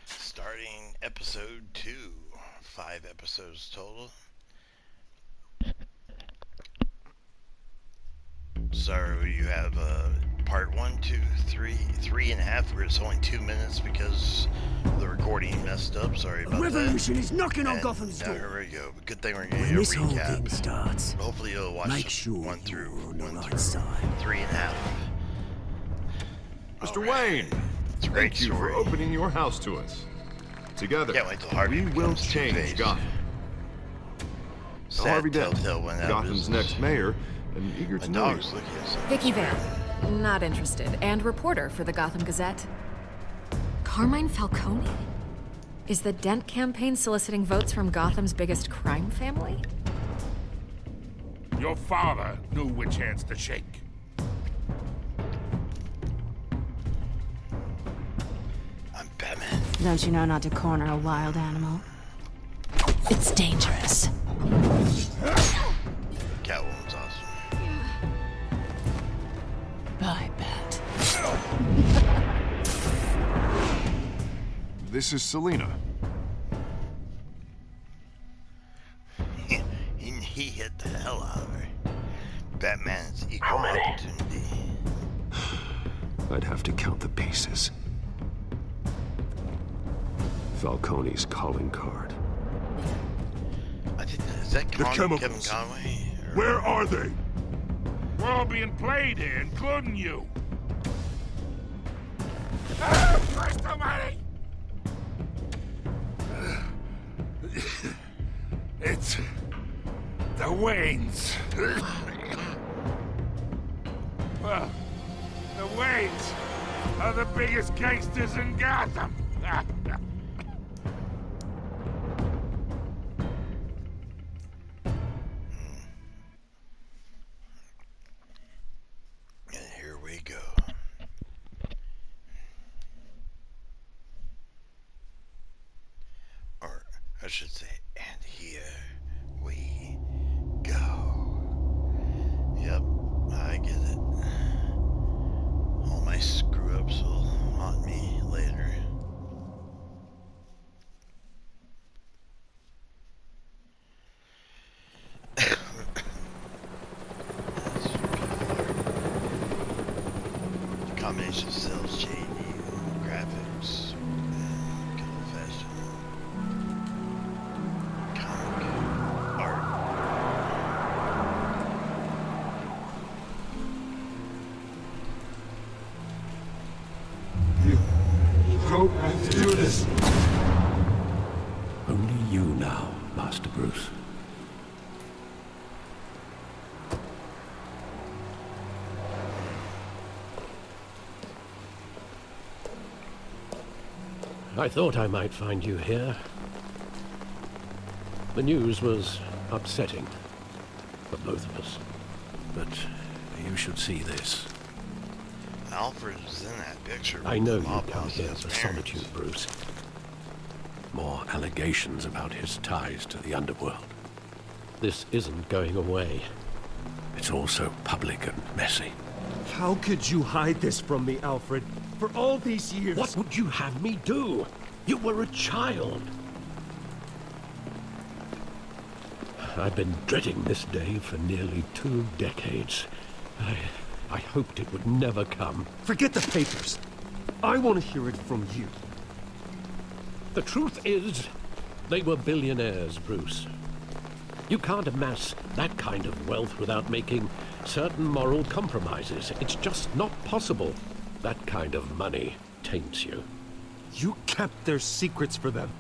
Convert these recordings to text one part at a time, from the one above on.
Starting episode 2. 5 episodes total. So you have part 1, 2, 3, 3.5, where it's only 2 minutes because the recording messed up. Sorry about that. Revolution is knocking on Gotham's door. Here we go. Good thing we're going to When this get a whole recap. thing starts, Hopefully you'll watch make sure 1 through you're on the 1 right through side. 3.5. Mr. Wayne, it's a great thank you story. for opening your house to us. Together, Can't wait till Harvey we will becomes change Two-Face. Gotham. Sad Harvey Dent, Telltale went out of Gotham's business. next mayor, and eager My to know you. dog's looking at something. Vicky Vale, not interested, and reporter for the Gotham Gazette. Carmine Falcone? Is the Dent campaign soliciting votes from Gotham's biggest crime family? Your father knew which hands to shake. I'm Batman. Don't you know not to corner a wild animal? It's dangerous. Catwoman's awesome. I bet. This is Selina. He hit the hell out of her. Batman's equal opportunity. I'd have to count the pieces. Falcone's calling card. I think is that The Kevin chemicals. Conway? Or- Where are they? We're all being played here, including you. Ah, Christ almighty! It's the Waynes. Well, the Waynes are the biggest gangsters in Gotham. And here we go. Or I should say, and here we go. Yep, I get it. All my screw-ups will haunt me later. Combination of sales shading, graphics, and good old-fashioned comic art. Don't have to do this. Only you now, Master Bruce. I thought I might find you here. The news was upsetting for both of us. But you should see this. Alfred was in that picture. I know with you Mob come Boss here and his for parents. solitude, Bruce. More allegations about his ties to the underworld. This isn't going away. It's all so public and messy. How could you hide this from me, Alfred? For all these years... What would you have me do? You were a child. I've been dreading this day for nearly 2 decades. I hoped it would never come. Forget the papers. I want to hear it from you. The truth is, they were billionaires, Bruce. You can't amass that kind of wealth without making certain moral compromises. It's just not possible. That kind of money taints you. You kept their secrets for them.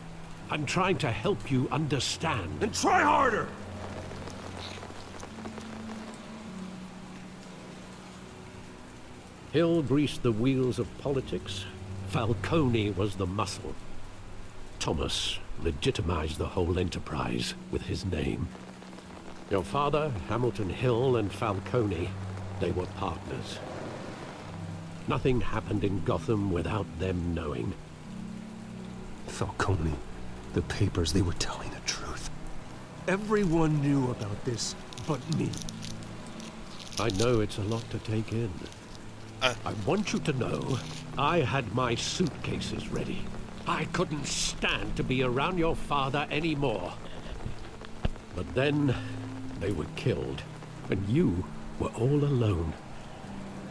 I'm trying to help you understand. Then try harder! Hill greased the wheels of politics. Falcone was the muscle. Thomas legitimized the whole enterprise with his name. Your father, Hamilton Hill, and Falcone, they were partners. Nothing happened in Gotham without them knowing. Falcone, the papers, they were telling the truth. Everyone knew about this but me. I know it's a lot to take in. I want you to know, I had my suitcases ready. I couldn't stand to be around your father anymore. But then, they were killed, and you were all alone.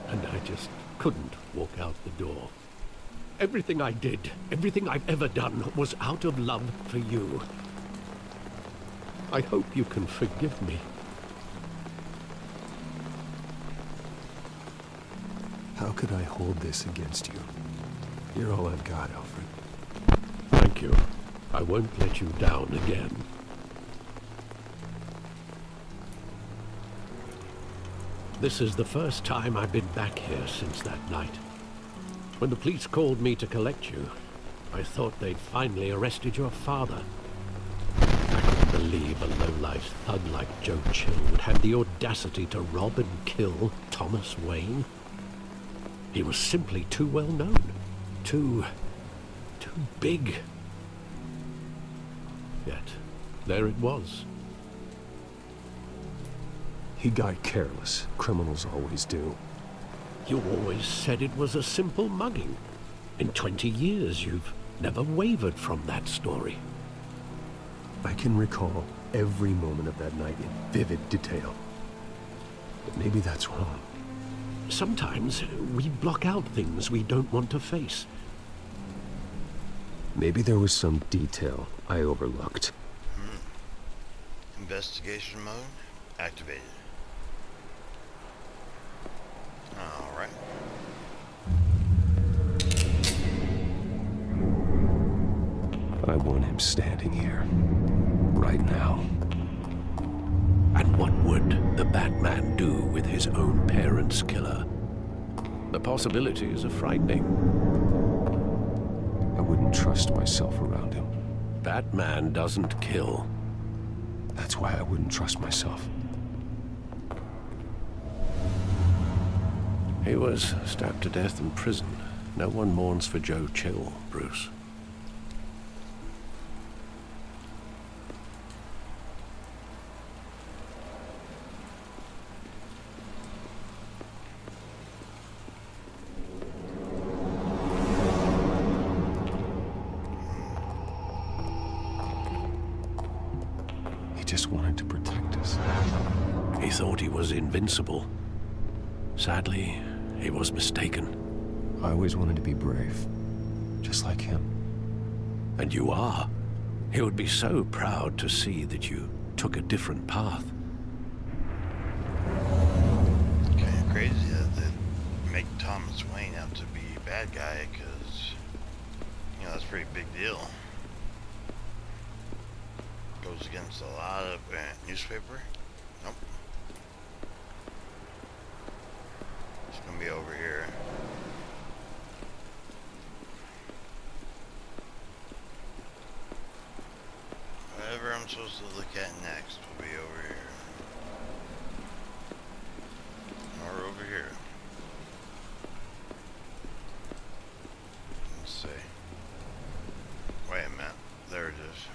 And I just couldn't walk out the door. Everything I did, everything I've ever done, was out of love for you. I hope you can forgive me. How could I hold this against you? You're all I've got, Alfred. Thank you. I won't let you down again. This is the first time I've been back here since that night. When the police called me to collect you, I thought they'd finally arrested your father. I couldn't believe a low-life thug like Joe Chill would have the audacity to rob and kill Thomas Wayne. He was simply too well known. Too big. Yet, there it was. He got careless. Criminals always do. You always said it was a simple mugging. In 20 years, you've never wavered from that story. I can recall every moment of that night in vivid detail. But maybe that's wrong. Sometimes we block out things we don't want to face. Maybe there was some detail I overlooked. Investigation mode activated. Alright. I want him standing here. Right now. And what would the Batman do with his own parents' killer? The possibilities are frightening. I wouldn't trust myself around him. Batman doesn't kill. That's why I wouldn't trust myself. He was stabbed to death in prison. No one mourns for Joe Chill, Bruce. He just wanted to protect us. He thought he was invincible. Sadly, he was mistaken. I always wanted to be brave. Just like him. And you are. He would be so proud to see that you took a different path. Kind of crazy that they make Thomas Wayne out to be a bad guy, because, you know, that's a pretty big deal. Goes against a lot of newspaper. Nope. It's gonna be over here. Whatever I'm supposed to look at next will be over here. Or over here. Let's see. Wait a minute. There it is.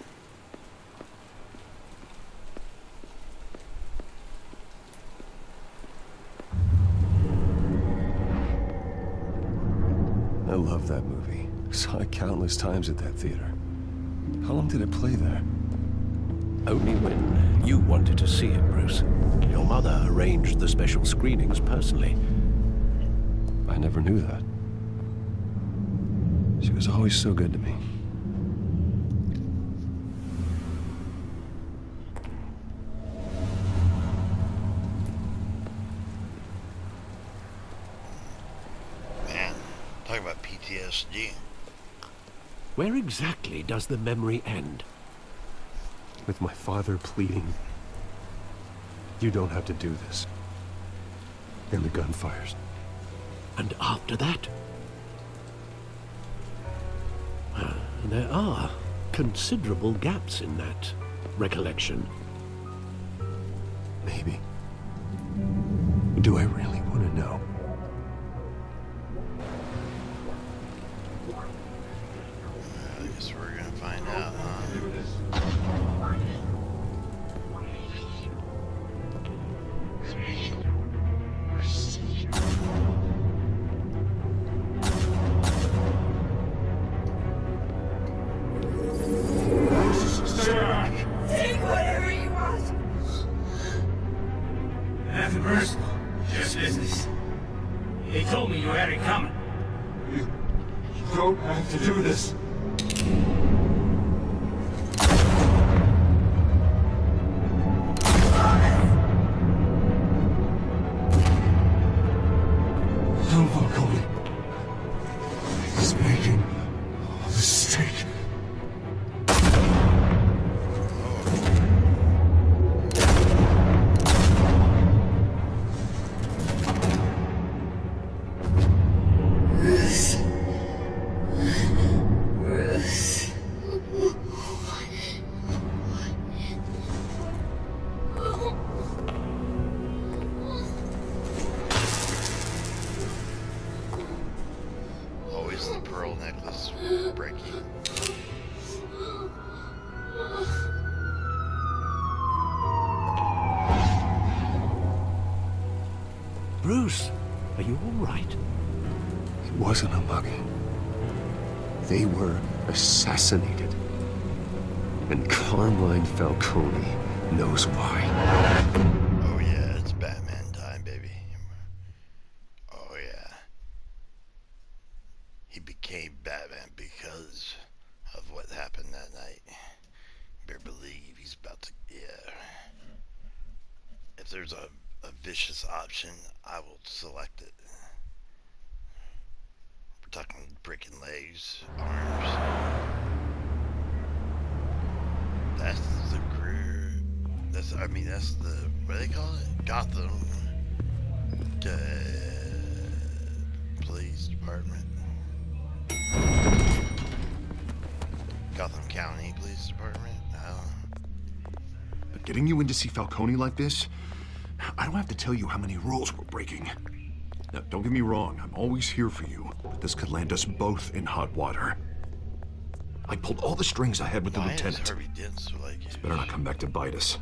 I love that movie. Saw it countless times at that theater. How long did it play there? Only when you wanted to see it, Bruce. Your mother arranged the special screenings personally. I never knew that. She was always so good to me. Man, talk about PTSD. Where exactly does the memory end? With my father pleading, "You don't have to do this." And the gun fires. And after that? There are considerable gaps in that recollection. Maybe. Do I really want to know? I guess we're gonna find out, huh? You had it coming. You don't have to do this. Falcone is making a mistake. Always the pearl necklace breaking. Bruce, are you all right? It wasn't a mugging. They were assassinated. And Carmine Falcone knows why. Oh yeah, it's Batman time, baby. Oh yeah. He became Batman because of what happened that night. Better believe he's about to, yeah. If there's a vicious option, I will select it. We're talking breaking legs, arms. That's the career. That's the, what do they call it? Gotham Police Department. Gotham County Police Department? But getting you in to see Falcone like this, I don't have to tell you how many rules we're breaking. Now, don't get me wrong, I'm always here for you, but this could land us both in hot water. I pulled all the strings I had with the lieutenant. Harvey Dent so like it? Better not come back to bite us.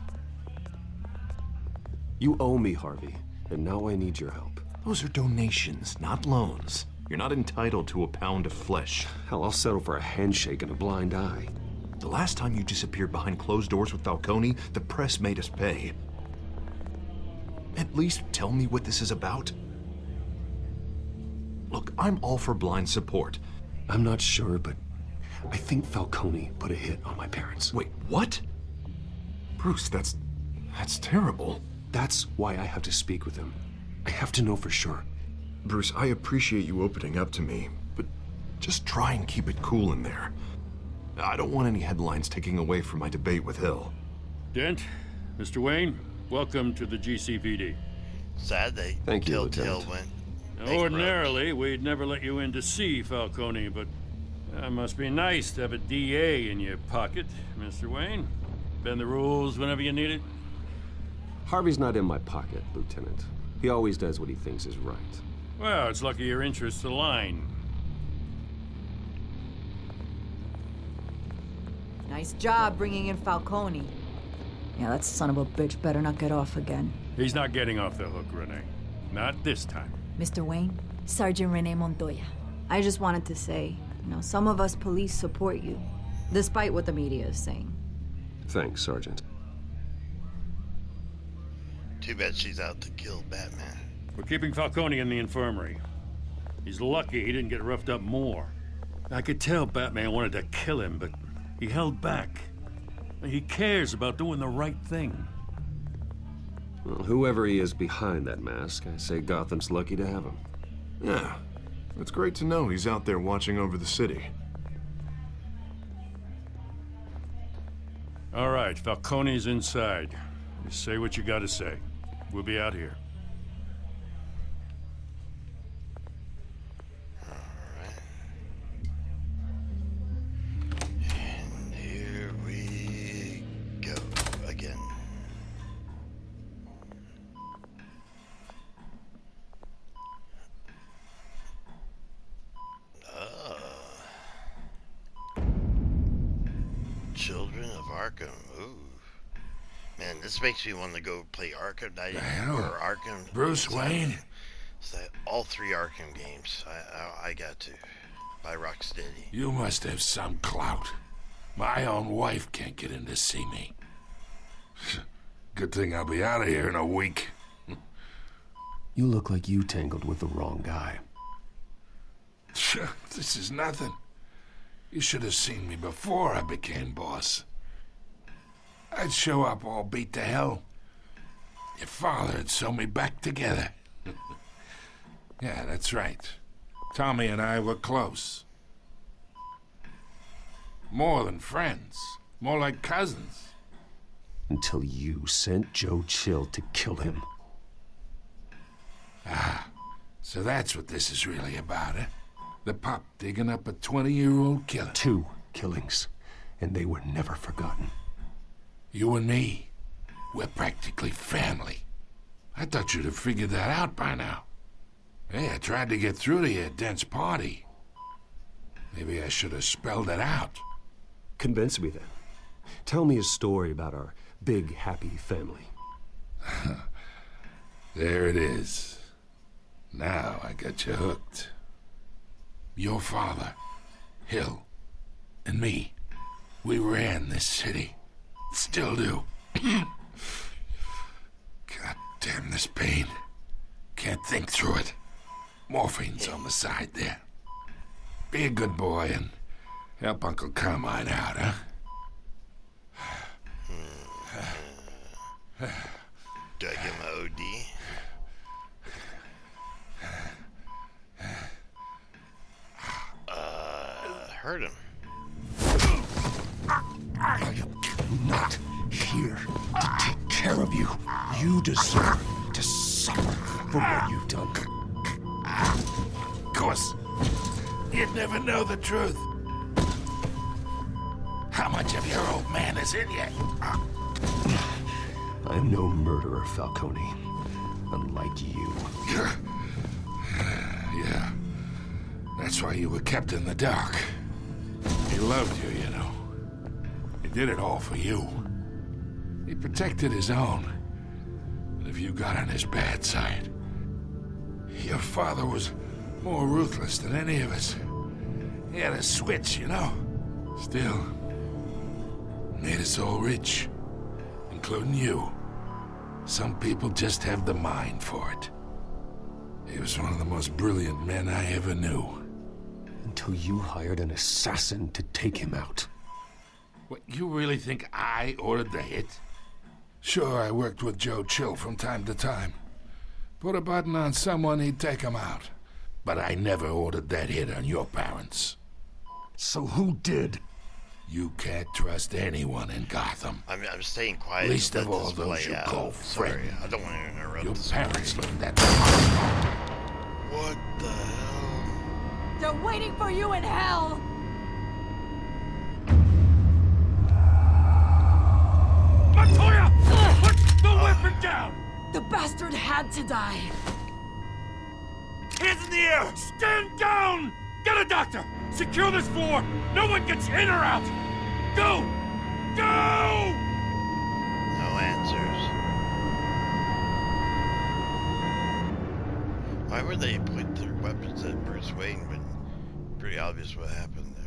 You owe me, Harvey, and now I need your help. Those are donations, not loans. You're not entitled to a pound of flesh. Hell, I'll settle for a handshake and a blind eye. The last time you disappeared behind closed doors with Falcone, the press made us pay. At least tell me what this is about. Look, I'm all for blind support. I'm not sure, but I think Falcone put a hit on my parents. Wait, what? Bruce, that's terrible. That's why I have to speak with him. I have to know for sure. Bruce, I appreciate you opening up to me, but just try and keep it cool in there. I don't want any headlines taking away from my debate with Hill. Dent, Mr. Wayne, welcome to the GCPD. Sad they Thank you, Telltale Lieutenant. went. Ordinarily, we'd never let you in to see Falcone, but that must be nice to have a DA in your pocket, Mr. Wayne. Bend the rules whenever you need it. Harvey's not in my pocket, Lieutenant. He always does what he thinks is right. Well, it's lucky your interests align. Nice job bringing in Falcone. Yeah, that son of a bitch better not get off again. He's not getting off the hook, Renee. Not this time. Mr. Wayne, Sergeant Renee Montoya. I just wanted to say, some of us police support you, despite what the media is saying. Thanks, Sergeant. Too bad she's out to kill Batman. We're keeping Falcone in the infirmary. He's lucky he didn't get roughed up more. I could tell Batman wanted to kill him, but he held back. He cares about doing the right thing. Well, whoever he is behind that mask, I say Gotham's lucky to have him. Yeah, it's great to know he's out there watching over the city. All right, Falcone's inside. Just say what you gotta say. We'll be out here. And here we go again. Children of Arkham. Ooh. Man, this makes me want to go play Arkham Knight or Arkham. Bruce Wayne? It's like all 3 Arkham games. I got to. By Rocksteady. You must have some clout. My own wife can't get in to see me. Good thing I'll be out of here in a week. You look like you tangled with the wrong guy. This is nothing. You should have seen me before I became boss. I'd show up all beat to hell. Your father'd sew me back together. Yeah, that's right. Tommy and I were close. More than friends. More like cousins. Until you sent Joe Chill to kill him. Ah, so that's what this is really about, eh? The pup digging up a 20-year-old killer. 2 killings, and they were never forgotten. You and me, we're practically family. I thought you'd have figured that out by now. Hey, I tried to get through to your dense party. Maybe I should have spelled it out. Convince me then. Tell me a story about our big, happy family. There it is. Now I got you hooked. Your father, Hill, and me, we ran this city. Still do. God damn this pain. Can't think through it. Morphine's on the side there. Be a good boy and help Uncle Carmine out, huh? Do I get my OD? Hurt him. I am not here to take care of you. You deserve to suffer for what you've done. Of course. You'd never know the truth. How much of your old man is in you? I'm no murderer, Falcone. Unlike you. Yeah. That's why you were kept in the dark. He loved you, you know. He did it all for you. He protected his own. And if you got on his bad side, your father was more ruthless than any of us. He had a switch, you know. Still, made us all rich, including you. Some people just have the mind for it. He was one of the most brilliant men I ever knew. Until you hired an assassin to take him out. What, you really think I ordered the hit? Sure, I worked with Joe Chill from time to time. Put a button on someone, he'd take him out. But I never ordered that hit on your parents. So who did? You can't trust anyone in Gotham. I'm staying quiet. Least of all this those play you out. call Sorry, friend. I don't want to interrupt Your this parents story. learned that. What the hell? They're waiting for you in hell! Montoya! Put the weapon down! The bastard had to die. Hands in the air! Stand down! Get a doctor! Secure this floor! No one gets in or out! Go! Go! No answers. Why would they point their weapons at Bruce Wayne when pretty obvious what happened there?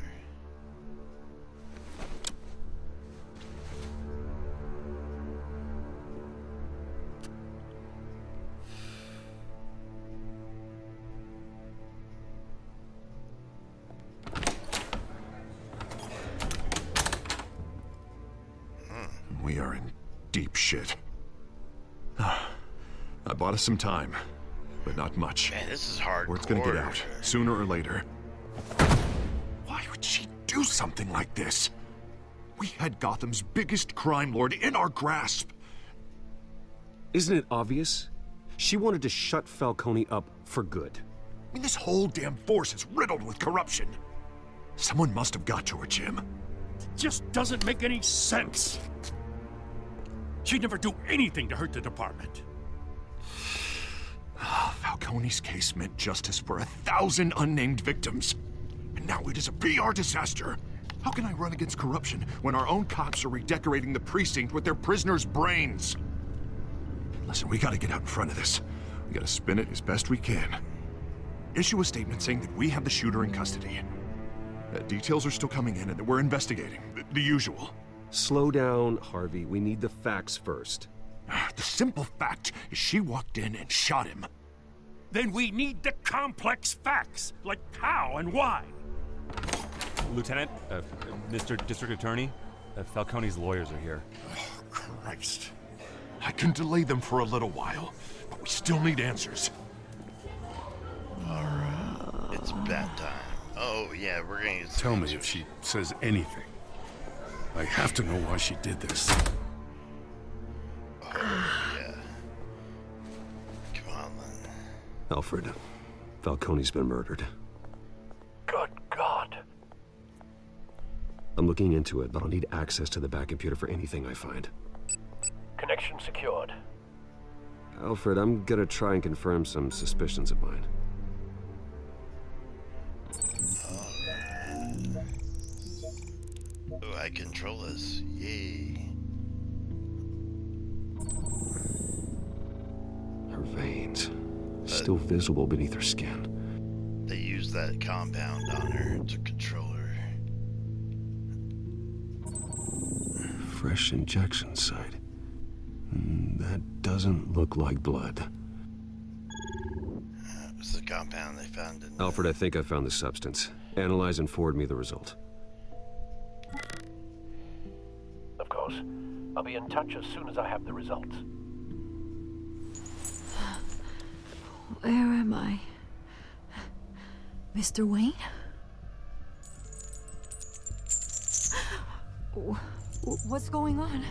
We are in deep shit. I bought us some time, but not much. Man, this is hardcore. Word's gonna get out, sooner or later. Why would she do something like this? We had Gotham's biggest crime lord in our grasp. Isn't it obvious? She wanted to shut Falcone up for good. I mean, this whole damn force is riddled with corruption. Someone must have got to her, Jim. Just doesn't make any sense. She'd never do anything to hurt the department. Falcone's case meant justice for 1,000 unnamed victims. And now it is a PR disaster. How can I run against corruption when our own cops are redecorating the precinct with their prisoners' brains? Listen, we gotta get out in front of this. We gotta spin it as best we can. Issue a statement saying that we have the shooter in custody. Details are still coming in and that we're investigating. The usual. Slow down, Harvey. We need the facts first. The simple fact is she walked in and shot him. Then we need the complex facts, like how and why. Lieutenant, Mr. District Attorney, Falcone's lawyers are here. Oh, Christ. I can delay them for a little while, but we still need answers. Alright, it's bad time. Oh, yeah, we're gonna get Tell me if she says anything. I have to know why she did this. Oh, yeah. Come on, then. Alfred, Falcone's been murdered. Good God. I'm looking into it, but I'll need access to the back computer for anything I find. Connection secured. Alfred, I'm gonna try and confirm some suspicions of mine. Oh, I control this. Yay. Her veins, still visible beneath her skin. They use that compound on her to control her. Fresh injection site. That doesn't look like blood. It's the compound they found in... Alfred, I think I found the substance. Analyze and forward me the result. Of course. I'll be in touch as soon as I have the results. Where am I? Mr. Wayne? What's going on?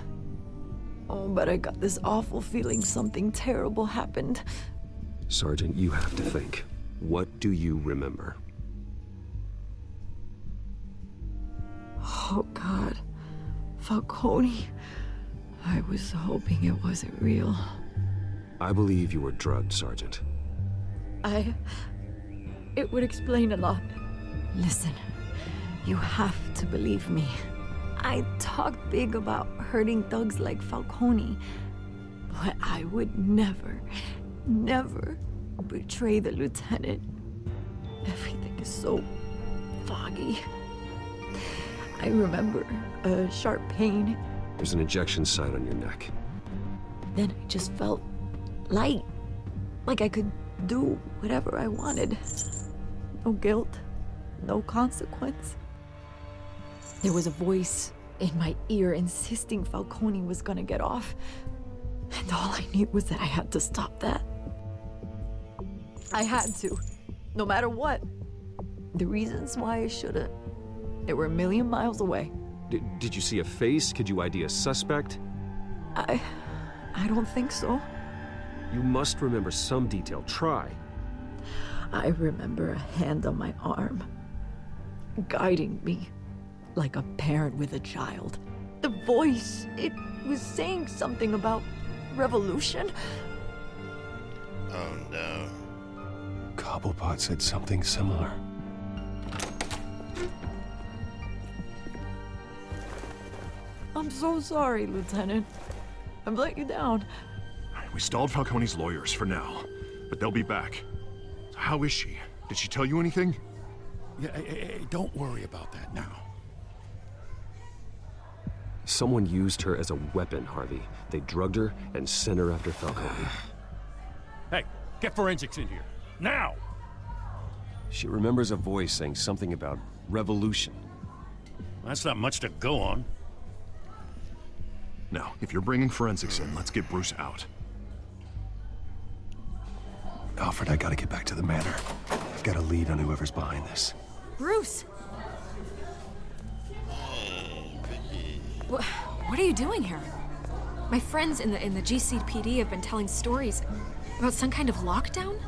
Oh, but I got this awful feeling something terrible happened. Sergeant, you have to think. What do you remember? Oh, God. Falcone. I was hoping it wasn't real. I believe you were drugged, Sergeant. It would explain a lot. Listen, you have to believe me. I talked big about hurting thugs like Falcone, but I would never, never betray the lieutenant. Everything is so foggy. I remember a sharp pain. There's an injection site on your neck. Then I just felt light, like I could do whatever I wanted. No guilt, no consequence. There was a voice in my ear insisting Falcone was gonna get off. And all I knew was that I had to stop that. I had to, no matter what. The reasons why I shouldn't, they were a million miles away. Did you see a face? Could you ID a suspect? I don't think so. You must remember some detail. Try. I remember a hand on my arm, guiding me like a parent with a child. The voice, it was saying something about revolution. Oh, no. Cobblepot said something similar. I'm so sorry, Lieutenant. I've let you down. We stalled Falcone's lawyers for now, but they'll be back. How is she? Did she tell you anything? Yeah, don't worry about that now. Someone used her as a weapon, Harvey. They drugged her and sent her after Falcone. Hey, get forensics in here. Now! She remembers a voice saying something about revolution. That's not much to go on. Now, if you're bringing forensics in, let's get Bruce out. Alfred, I gotta get back to the manor. I've got a lead on whoever's behind this. Bruce! What are you doing here? My friends in the GCPD have been telling stories about some kind of lockdown?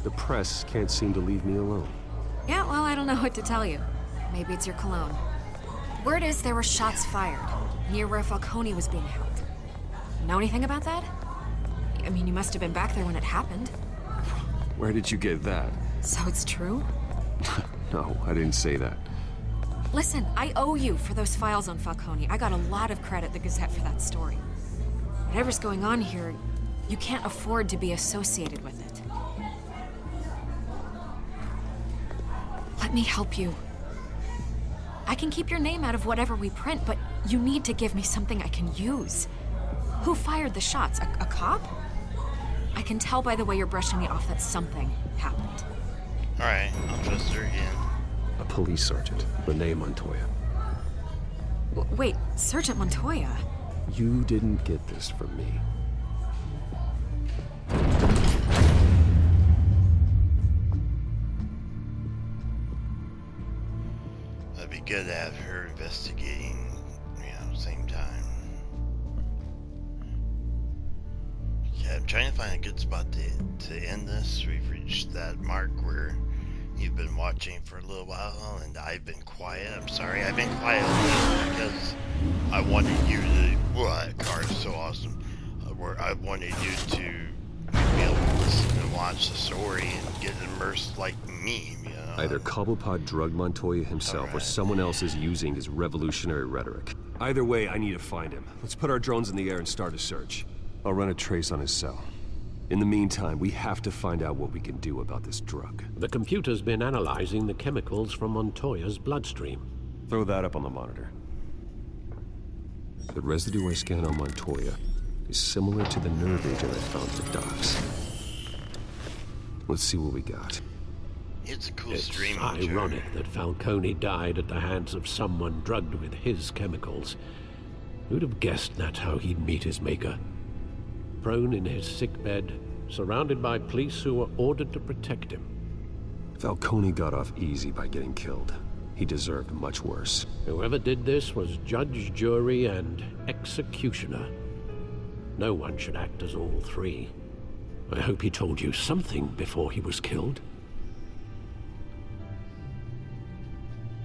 The press can't seem to leave me alone. Yeah, well, I don't know what to tell you. Maybe it's your cologne. Word is there were shots fired near where Falcone was being held. Know anything about that? I mean, you must have been back there when it happened. Where did you get that? So it's true? No, I didn't say that. Listen, I owe you for those files on Falcone. I got a lot of credit at the Gazette for that story. Whatever's going on here, you can't afford to be associated with it. Let me help you. I can keep your name out of whatever we print, but you need to give me something I can use. Who fired the shots? A cop? I can tell by the way you're brushing me off that something happened. Alright, I'll trust her again. A police sergeant, Renee Montoya. Wait, Sergeant Montoya? You didn't get this from me. That'd be good to have her investigating, same time. Yeah, I'm trying to find a good spot to end this. We've reached that mark where you've been watching for a little while, and I've been quiet. I'm sorry, I've been quiet a little because I wanted you to. Well, that car is so awesome. Where I wanted you to be able to listen and watch the story and get immersed like me. Either Cobblepot drugged Montoya himself, or someone else is using his revolutionary rhetoric. Either way, I need to find him. Let's put our drones in the air and start a search. I'll run a trace on his cell. In the meantime, we have to find out what we can do about this drug. The computer's been analyzing the chemicals from Montoya's bloodstream. Throw that up on the monitor. The residue I scan on Montoya is similar to the nerve agent I found at the docks. Let's see what we got. It's a cool It's stream. ironic that Falcone died at the hands of someone drugged with his chemicals. Who'd have guessed that's how he'd meet his maker? Prone in his sickbed, surrounded by police who were ordered to protect him. Falcone got off easy by getting killed. He deserved much worse. Whoever did this was judge, jury, and executioner. No one should act as all three. I hope he told you something before he was killed.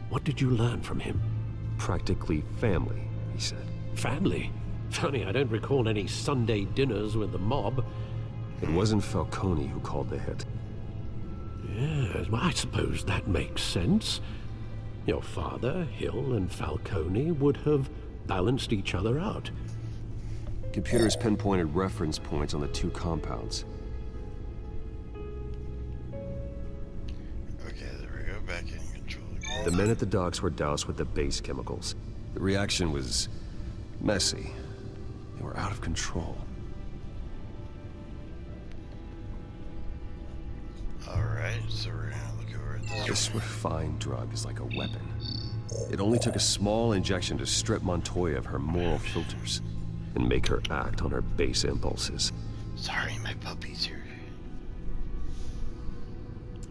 What did you learn from him? Practically family, he said. Family? Funny, I don't recall any Sunday dinners with the mob. It wasn't Falcone who called the hit. Yes, well, I suppose that makes sense. Your father, Hill, and Falcone would have balanced each other out. Computers pinpointed reference points on the two compounds. Okay, there we go, back in control again. The men at the docks were doused with the base chemicals. The reaction was messy. They were out of control. Alright, so we're gonna look over at this. This refined drug is like a weapon. It only took a small injection to strip Montoya of her moral filters and make her act on her base impulses. Sorry, my puppy's here.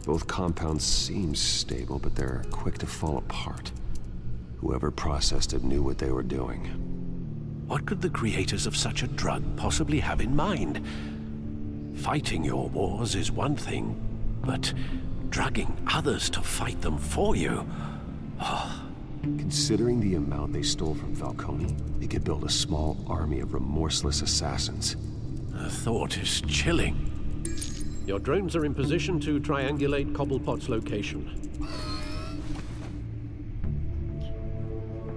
Both compounds seem stable, but they're quick to fall apart. Whoever processed it knew what they were doing. What could the creators of such a drug possibly have in mind? Fighting your wars is one thing, but drugging others to fight them for you? Considering the amount they stole from Falcone, they could build a small army of remorseless assassins. The thought is chilling. Your drones are in position to triangulate Cobblepot's location.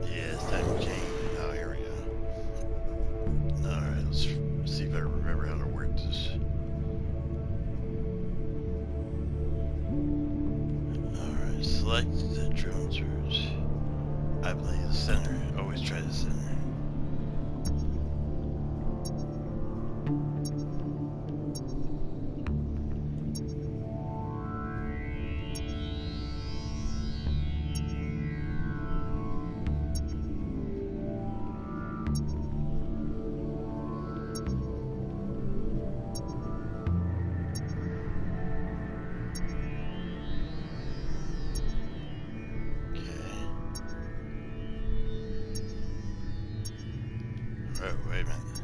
Yeah, it's time to change. Oh, here we go. Alright, let's see if I remember how to work this. Alright, select the drone source. I believe the center. Always try the center. Oh, wait a minute.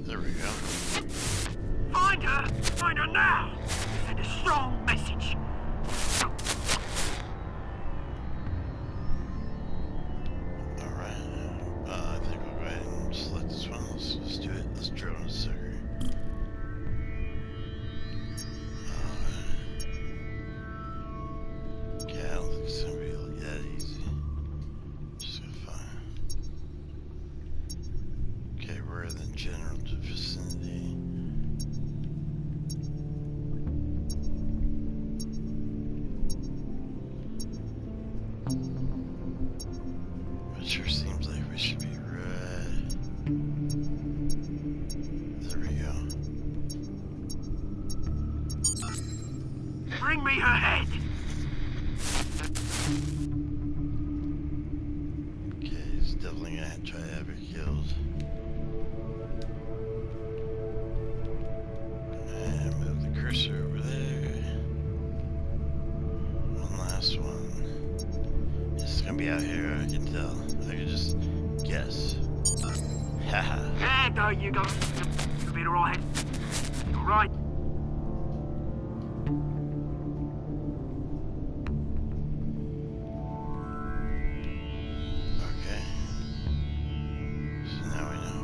There we go. Find her! Find her now! Send a strong message. I think we'll go ahead and select this one. Let's do it. Let's drill in a sucker. Okay, I don't think it's gonna be that easy. Just gonna find. Okay, we're in the general vicinity. It sure seems like we should be right. There we go. Bring me her head! Okay, he's definitely gonna try to have her killed. And move the cursor over there. One last one. This is gonna be out here, I can tell. I can just guess. Haha. Yeah, there you go. You'll be alright. You're right. Okay. So now we know.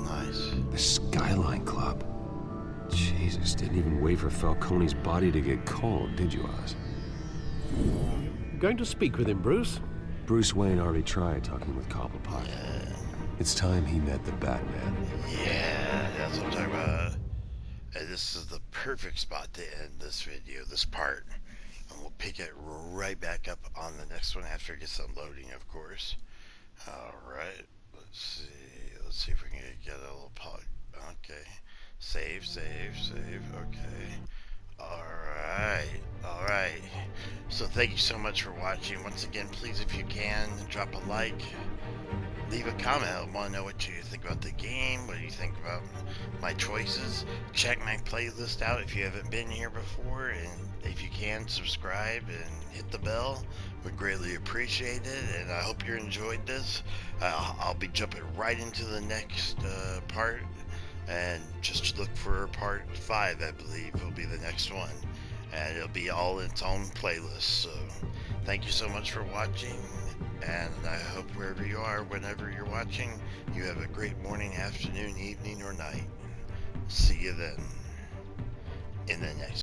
Nice. The Skyline Club. Jesus, didn't even wait for Falcone's body to get cold, did you, Oz? Going to speak with him, Bruce? Bruce Wayne already tried talking with Cobblepot. It's time he met the Batman. Yeah, that's what I'm talking about. And this is the perfect spot to end this video, this part. And we'll pick it right back up on the next one after it gets done loading, of course. Alright, let's see. Let's see if we can get a little pod. Okay. Save, okay. Alright. So thank you so much for watching. Once again, please, if you can, drop a like. Leave a comment. I want to know what you think about the game. What do you think about my choices? Check my playlist out if you haven't been here before. And if you can, subscribe and hit the bell. Would greatly appreciate it. And I hope you enjoyed this. I'll be jumping right into the next part. And just look for part 5, I believe, will be the next one. And it'll be all in its own playlist. So thank you so much for watching. And I hope wherever you are, whenever you're watching, you have a great morning, afternoon, evening, or night. See you then in the next